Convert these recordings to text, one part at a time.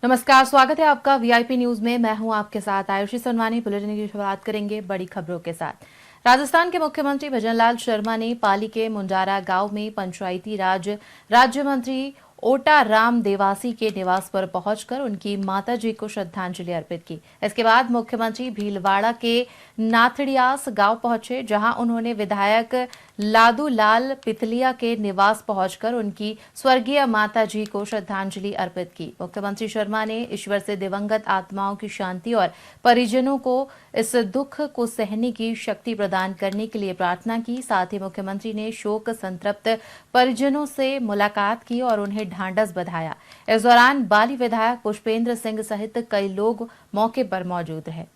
नमस्कार, स्वागत है आपका वीआईपी न्यूज में। मैं हूं आपके साथ आयुषी सोनवानी। बुलेटिन की शुरुआत करेंगे बड़ी खबरों के साथ। राजस्थान के मुख्यमंत्री भजनलाल शर्मा ने पाली के मुंडारा गांव में पंचायती राज राज्य मंत्री ओटा राम देवासी के निवास पर पहुंचकर उनकी माताजी को श्रद्धांजलि अर्पित की। इसके बाद मुख्यमंत्री भीलवाड़ा के नाथड़ियास गांव पहुंचे, जहां उन्होंने विधायक लादू लाल पिथलिया के निवास पहुंचकर उनकी स्वर्गीय माताजी को श्रद्धांजलि अर्पित की। मुख्यमंत्री शर्मा ने ईश्वर से दिवंगत आत्माओं की शांति और परिजनों को इस दुख को सहने की शक्ति प्रदान करने के लिए प्रार्थना की। साथ ही मुख्यमंत्री ने शोक संतप्त परिजनों से मुलाकात की और उन्हें ढांढस बंधाया। इस दौरान बाली विधायक पुष्पेंद्र सिंह सहित कई लोग मौके पर मौजूद रहे।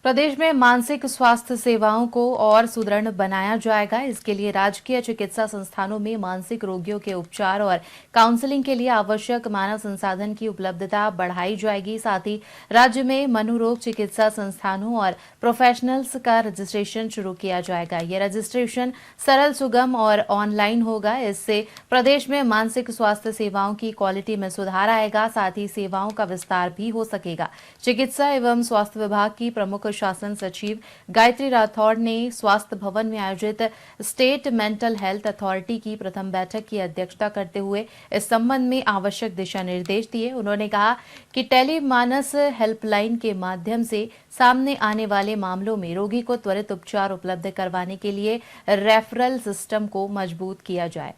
प्रदेश में मानसिक स्वास्थ्य सेवाओं को और सुदृढ़ बनाया जाएगा। इसके लिए राजकीय चिकित्सा संस्थानों में मानसिक रोगियों के उपचार और काउंसलिंग के लिए आवश्यक मानव संसाधन की उपलब्धता बढ़ाई जाएगी। साथ ही राज्य में मनोरोग चिकित्सा संस्थानों और प्रोफेशनल्स का रजिस्ट्रेशन शुरू किया जाएगा। यह रजिस्ट्रेशन सरल, सुगम और ऑनलाइन होगा। इससे प्रदेश में मानसिक स्वास्थ्य सेवाओं की क्वालिटी में सुधार आएगा। साथ ही सेवाओं का विस्तार भी हो सकेगा। चिकित्सा एवं स्वास्थ्य विभाग की प्रमुख शासन सचिव गायत्री राठौड़ ने स्वास्थ्य भवन में आयोजित स्टेट मेंटल हेल्थ अथॉरिटी की प्रथम बैठक की अध्यक्षता करते हुए इस संबंध में आवश्यक दिशा निर्देश दिए। उन्होंने कहा कि टेलीमानस हेल्पलाइन के माध्यम से सामने आने वाले मामलों में रोगी को त्वरित उपचार उपलब्ध करवाने के लिए रेफरल सिस्टम को मजबूत किया जाए।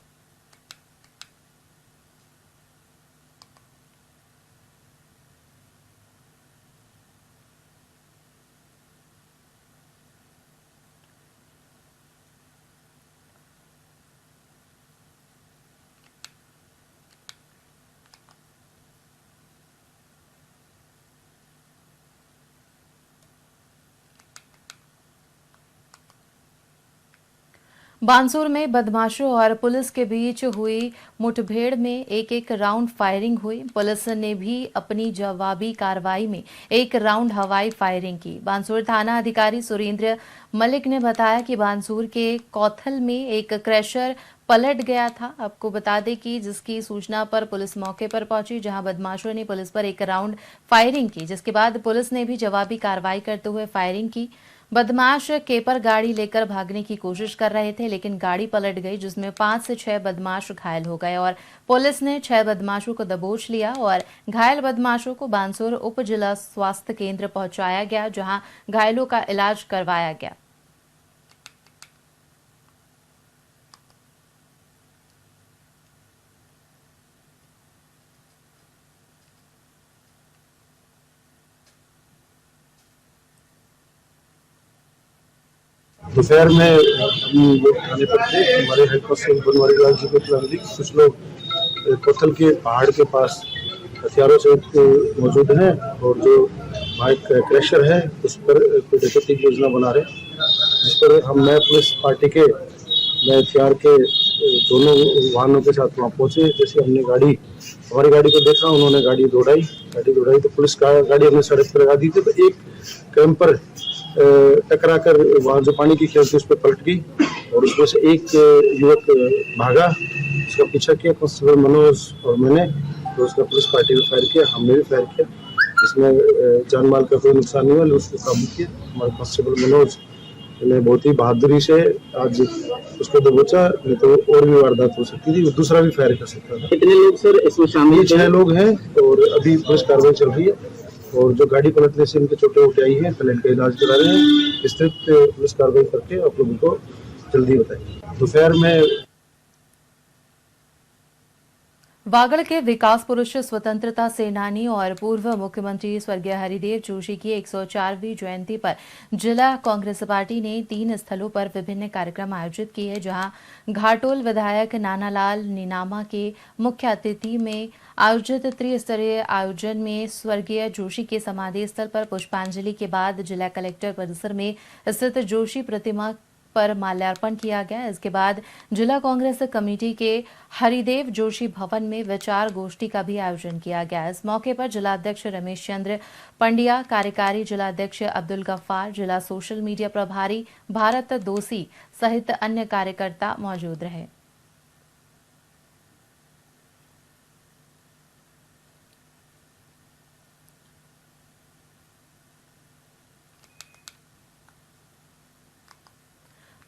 बानसूर में बदमाशों और पुलिस के बीच हुई मुठभेड़ में एक राउंड फायरिंग हुई। पुलिस ने भी अपनी जवाबी कार्रवाई में एक राउंड हवाई फायरिंग की। बानसूर थाना अधिकारी सुरेंद्र मलिक ने बताया कि बानसूर के कौथल में एक क्रैशर पलट गया था। आपको बता दें कि जिसकी सूचना पर पुलिस मौके पर पहुंची, जहां बदमाशों ने पुलिस पर एक राउंड फायरिंग की, जिसके बाद पुलिस ने भी जवाबी कार्रवाई करते हुए फायरिंग की। बदमाश केपर गाड़ी लेकर भागने की कोशिश कर रहे थे, लेकिन गाड़ी पलट गई, जिसमें 5 से 6 बदमाश घायल हो गए और पुलिस ने 6 बदमाशों को दबोच लिया और घायल बदमाशों को बानसूर उप जिला स्वास्थ्य केंद्र पहुंचाया गया, जहां घायलों का इलाज करवाया गया। दोपहर में हम लोग थाने पर थे। हमारे हेड कांस्टेबल बनवारी लाल जी को इत्तला मिली कि कुछ लोग कोथल के पहाड़ के पास हथियारों से मौजूद हैं और जो बाइक क्रैशर है उस पर कोई डकैती की योजना बना रहे हैं, जिस पर मैं पुलिस पार्टी के हथियार के दोनों वाहनों के साथ वहाँ पहुंचे। जैसे हमने हमारी गाड़ी को देखा, उन्होंने गाड़ी दौड़ाई तो पुलिस का गाड़ी हमने सड़क पर लगा दी थी। तो एक कैंपर टकरा कर वहाँ जो पानी की खेल थी उस पर पलट गई और उसमें से एक युवक भागा। उसका पीछा किया कांस्टेबल मनोज और मैंने, तो उसका पुलिस पार्टी में फायर किया, हमने भी फायर किया। इसमें जान माल का कोई नुकसान नहीं हुआ, उसको काबू किया। हमारे कांस्टेबल मनोज ने बहुत ही बहादुरी से आज उसको दबोचा, नहीं तो और भी वारदात हो सकती थी, दूसरा भी फायर कर सकता था। कितने लोग सर इसमें शामिल? 6 लोग हैं और अभी पुलिस कार्रवाई चल रही है और जो गाड़ी पलटने से इनके चोटें उठ आई हैं, पहले इनका इलाज करा रहे हैं। विस्तृत पुलिस कार्रवाई करके आप लोगों को जल्दी बताएंगे। दोपहर में वागड़ के विकास पुरुष स्वतंत्रता सेनानी और पूर्व मुख्यमंत्री स्वर्गीय हरिदेव जोशी की 104वीं जयंती पर जिला कांग्रेस पार्टी ने 3 स्थलों पर विभिन्न कार्यक्रम आयोजित किए, जहां घाटोल विधायक नानालाल नीनामा के मुख्य अतिथि में आयोजित त्रिस्तरीय आयोजन में स्वर्गीय जोशी के समाधि स्थल पर पुष्पांजलि के बाद जिला कलेक्टर परिसर में स्थित जोशी प्रतिमा पर माल्यार्पण किया गया। इसके बाद जिला कांग्रेस कमेटी के हरिदेव जोशी भवन में विचार गोष्ठी का भी आयोजन किया गया। इस मौके पर जिलाध्यक्ष रमेश चंद्र पंड्या, कार्यकारी जिलाध्यक्ष अब्दुल गफ्फार, जिला सोशल मीडिया प्रभारी भारत दोसी सहित अन्य कार्यकर्ता मौजूद रहे।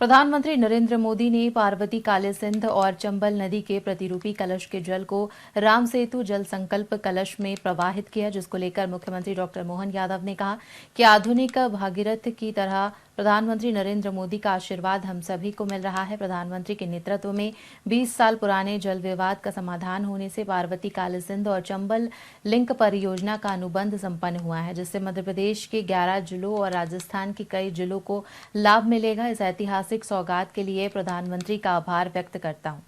प्रधानमंत्री नरेंद्र मोदी ने पार्वती, काले सिंध और चंबल नदी के प्रतिरूपी कलश के जल को राम सेतु जल संकल्प कलश में प्रवाहित किया, जिसको लेकर मुख्यमंत्री डॉक्टर मोहन यादव ने कहा कि आधुनिक भागीरथ की तरह प्रधानमंत्री नरेंद्र मोदी का आशीर्वाद हम सभी को मिल रहा है। प्रधानमंत्री के नेतृत्व में 20 साल पुराने जल विवाद का समाधान होने से पार्वती, काले सिंध और चंबल लिंक परियोजना का अनुबंध संपन्न हुआ है, जिससे मध्य प्रदेश के 11 जिलों और राजस्थान के कई जिलों को लाभ मिलेगा। इस ऐतिहासिक सौगात के लिए प्रधानमंत्री का आभार व्यक्त करता हूं।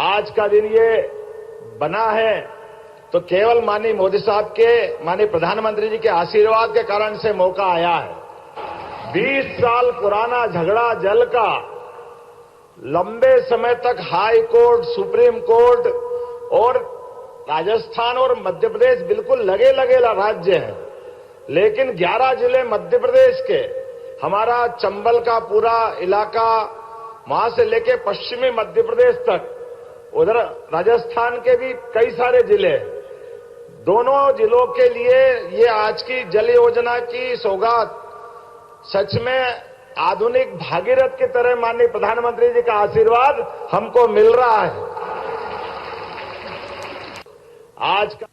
आज का दिन ये बना है तो केवल माननीय मोदी साहब के, माननीय प्रधानमंत्री जी के आशीर्वाद के कारण से मौका आया है। 20 साल पुराना झगड़ा जल का लंबे समय तक हाई कोर्ट, सुप्रीम कोर्ट और राजस्थान और मध्य प्रदेश बिल्कुल लगे लगे राज्य हैं, लेकिन 11 जिले मध्य प्रदेश के, हमारा चंबल का पूरा इलाका, वहां से लेके पश्चिमी मध्य प्रदेश तक, उधर राजस्थान के भी कई सारे जिले, दोनों जिलों के लिए ये आज की जल योजना की सौगात सच में आधुनिक भागीरथ की तरह माननीय प्रधानमंत्री जी का आशीर्वाद हमको मिल रहा है। आज का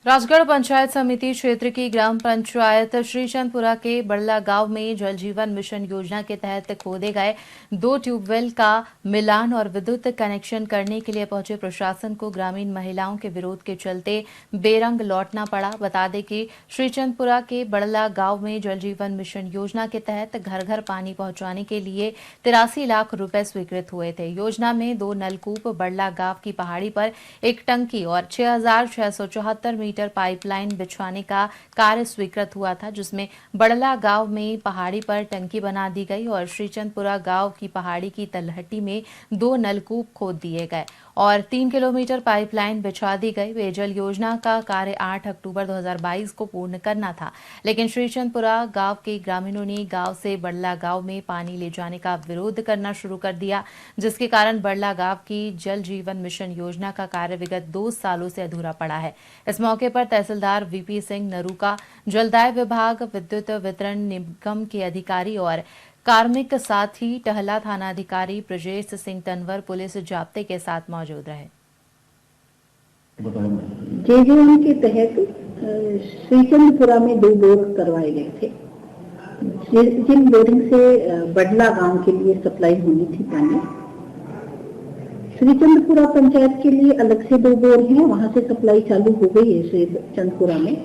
राजगढ़ पंचायत समिति क्षेत्र की ग्राम पंचायत श्रीचंदपुरा के बड़ला गांव में जल जीवन मिशन योजना के तहत खोदे गए 2 ट्यूबवेल का मिलान और विद्युत कनेक्शन करने के लिए पहुंचे प्रशासन को ग्रामीण महिलाओं के विरोध के चलते बेरंग लौटना पड़ा। बता दें कि श्रीचंदपुरा के बड़ला गांव में जल जीवन मिशन योजना के तहत घर घर पानी पहुंचाने के लिए 83 लाख रुपए स्वीकृत हुए थे। योजना में 2 नलकूप, बड़ला गांव की पहाड़ी पर एक टंकी और 6,674 मीटर पाइपलाइन बिछवाने का कार्य स्वीकृत हुआ था, जिसमें बड़ला गांव में पहाड़ी पर टंकी बना दी गई और श्रीचंदपुरा गांव की पहाड़ी की तलहटी में 2 नलकूप खोद दिए गए और 3 किलोमीटर पाइपलाइन बिछा दी गई। पेयजल योजना का कार्य 8 अक्टूबर 2022 को पूर्ण करना था, लेकिन श्रीचंदपुरा गांव के ग्रामीणों ने गांव से बड़ला गांव में पानी ले जाने का विरोध करना शुरू कर दिया, जिसके कारण बड़ला गांव की जल जीवन मिशन योजना का कार्य विगत 2 सालों से अधूरा पड़ा है। इस मौके पर तहसीलदार वीपी सिंह नरूका, जलदाय विभाग, विद्युत वितरण निगम के अधिकारी और कार्मिक, साथ ही टहला थाना अधिकारी ब्रजेश सिंह तनवर पुलिस जाब्ते के साथ मौजूद रहे। जेजेएम के तहत श्रीचंदपुरा में 2 बोर करवाए गए थे, जिन बोरिंग से बड़ला गांव के लिए सप्लाई होनी थी पानी। श्रीचंदपुरा पंचायत के लिए अलग से 2 बोर हैं, वहां से सप्लाई चालू हो गई है श्रीचंदपुरा में,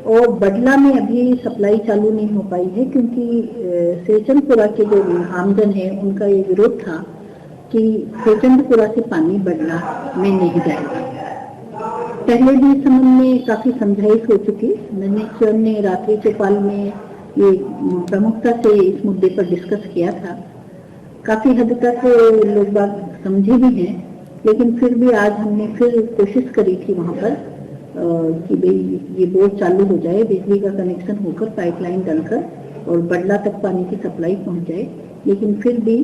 और बड़ला में अभी सप्लाई चालू नहीं हो पाई है क्योंकि श्रीचंदपुरा के जो आमजन है उनका ये विरोध था कि श्रीचंदपुरा से पानी बड़ला में नहीं जाएगा। पहले भी इस संबंध में काफी समझाइश हो चुकी। मैंने स्वयं ने रात्रि चौपाल में ये प्रमुखता से इस मुद्दे पर डिस्कस किया था। काफी हद तक लोग बात समझे भी हैं, लेकिन फिर भी आज हमने फिर कोशिश करी थी वहां पर कि भाई ये बोर चालू हो जाए, बिजली का कनेक्शन होकर पाइपलाइन डलकर और बड़ला तक पानी की सप्लाई पहुंच जाए। लेकिन फिर भी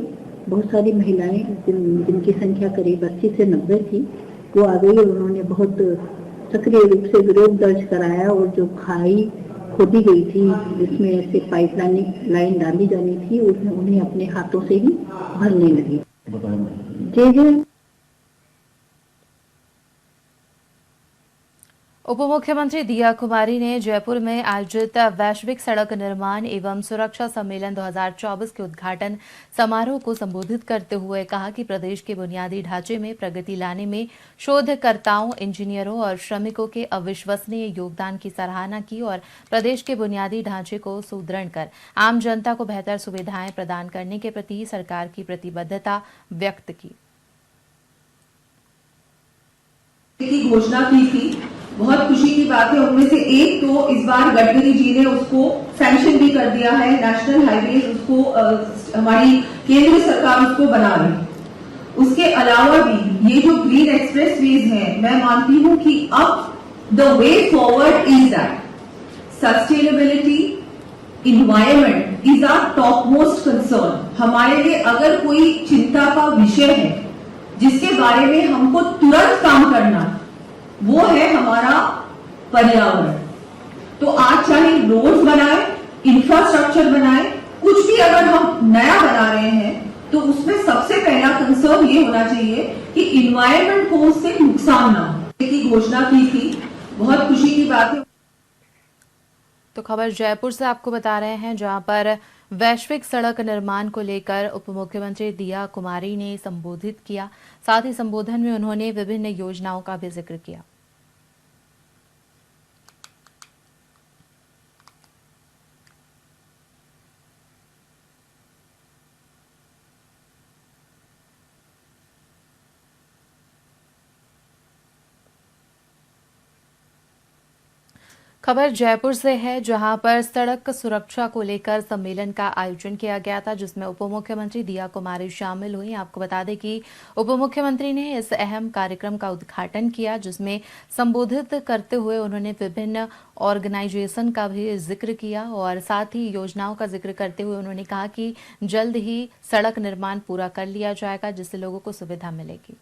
बहुत सारी महिलाएं जिनकी संख्या करीब 80 से 90 थी, वो आ गई और उन्होंने बहुत सक्रिय रूप से विरोध दर्ज कराया और जो खाई खोदी गई थी जिसमें से पाइपलाइन डाली जानी थी, उसमें उन्हें अपने हाथों से ही भरने लगी। जे उप मुख्यमंत्री दिया कुमारी ने जयपुर में आयोजित वैश्विक सड़क निर्माण एवं सुरक्षा सम्मेलन 2024 के उद्घाटन समारोह को संबोधित करते हुए कहा कि प्रदेश के बुनियादी ढांचे में प्रगति लाने में शोधकर्ताओं, इंजीनियरों और श्रमिकों के अविश्वसनीय योगदान की सराहना की और प्रदेश के बुनियादी ढांचे को सुदृढ़ कर आम जनता को बेहतर सुविधाएं प्रदान करने के प्रति सरकार की प्रतिबद्धता व्यक्त की घोषणा की थी। बहुत खुशी की बात है, उनमें से एक तो इस बार गडकरी जी ने उसको सैंक्शन भी कर दिया है। नेशनल हाईवेज उसको हमारी केंद्र सरकार उसको बना रही है। उसके अलावा भी ये जो ग्रीन एक्सप्रेस वेज है, मैं मानती हूं कि अब the way forward is that sustainability, environment is our topmost concern. हमारे लिए अगर कोई चिंता का विषय है जिसके बारे में हमको तुरंत काम करना, वो है हमारा पर्यावरण। तो आज चाहे रोड्स बनाए, इंफ्रास्ट्रक्चर बनाए, कुछ भी अगर हम नया बना रहे हैं तो उसमें सबसे पहला कंसर्न ये होना चाहिए कि इन्वायरमेंट को उससे नुकसान ना हो। की घोषणा की थी, बहुत खुशी की बात है। तो खबर जयपुर से आपको बता रहे हैं, जहां पर वैश्विक सड़क निर्माण को लेकर उप मुख्यमंत्री दिया कुमारी ने संबोधित किया। साथ ही संबोधन में उन्होंने विभिन्न योजनाओं का भी जिक्र किया। खबर जयपुर से है, जहां पर सड़क सुरक्षा को लेकर सम्मेलन का आयोजन किया गया था, जिसमें उप मुख्यमंत्री दिया कुमारी शामिल हुई। आपको बता दें कि उप मुख्यमंत्री ने इस अहम कार्यक्रम का उद्घाटन किया, जिसमें संबोधित करते हुए उन्होंने विभिन्न ऑर्गेनाइजेशन का भी जिक्र किया और साथ ही योजनाओं का जिक्र करते हुए उन्होंने कहा कि जल्द ही सड़क निर्माण पूरा कर लिया जाएगा, जिससे लोगों को सुविधा मिलेगी।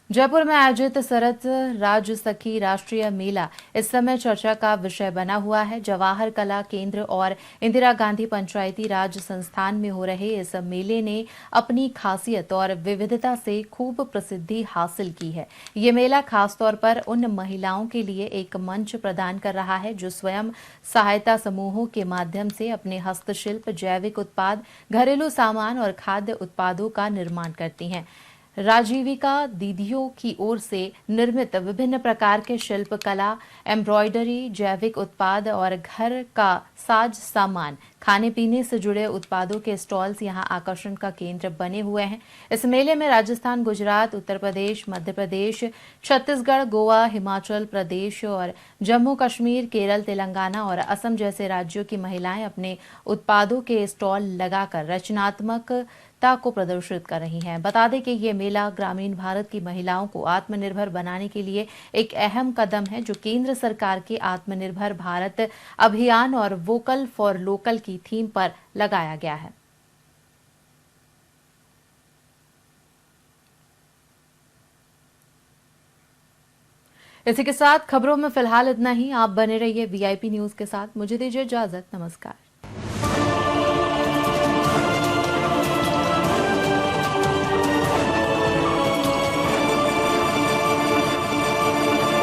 जयपुर में आयोजित सरस राज सखी राष्ट्रीय मेला इस समय चर्चा का विषय बना हुआ है। जवाहर कला केंद्र और इंदिरा गांधी पंचायती राज संस्थान में हो रहे इस मेले ने अपनी खासियत और विविधता से खूब प्रसिद्धि हासिल की है। ये मेला खासतौर पर उन महिलाओं के लिए एक मंच प्रदान कर रहा है जो स्वयं सहायता समूहों के माध्यम से अपने हस्तशिल्प, जैविक उत्पाद, घरेलू सामान और खाद्य उत्पादों का निर्माण करती हैं। राजीविका दीदियों की ओर से निर्मित विभिन्न प्रकार के शिल्प कला, एम्ब्रॉयडरी, जैविक उत्पाद और घर का साज सामान, खाने पीने से जुड़े उत्पादों के स्टॉल्स यहां आकर्षण का केंद्र बने हुए हैं। इस मेले में राजस्थान, गुजरात, उत्तर प्रदेश, मध्य प्रदेश, छत्तीसगढ़, गोवा, हिमाचल प्रदेश और जम्मू कश्मीर, केरल, तेलंगाना और असम जैसे राज्यों की महिलाएं अपने उत्पादों के स्टॉल लगाकर रचनात्मकता को प्रदर्शित कर रही हैं। बता दें कि ये मेला ग्रामीण भारत की महिलाओं को आत्मनिर्भर बनाने के लिए एक अहम कदम है, जो केंद्र सरकार के आत्मनिर्भर भारत अभियान और वोकल फॉर लोकल की थीम पर लगाया गया है। इसी के साथ खबरों में फिलहाल इतना ही। आप बने रहिए VIP न्यूज के साथ। मुझे दीजिए इजाजत। नमस्कार।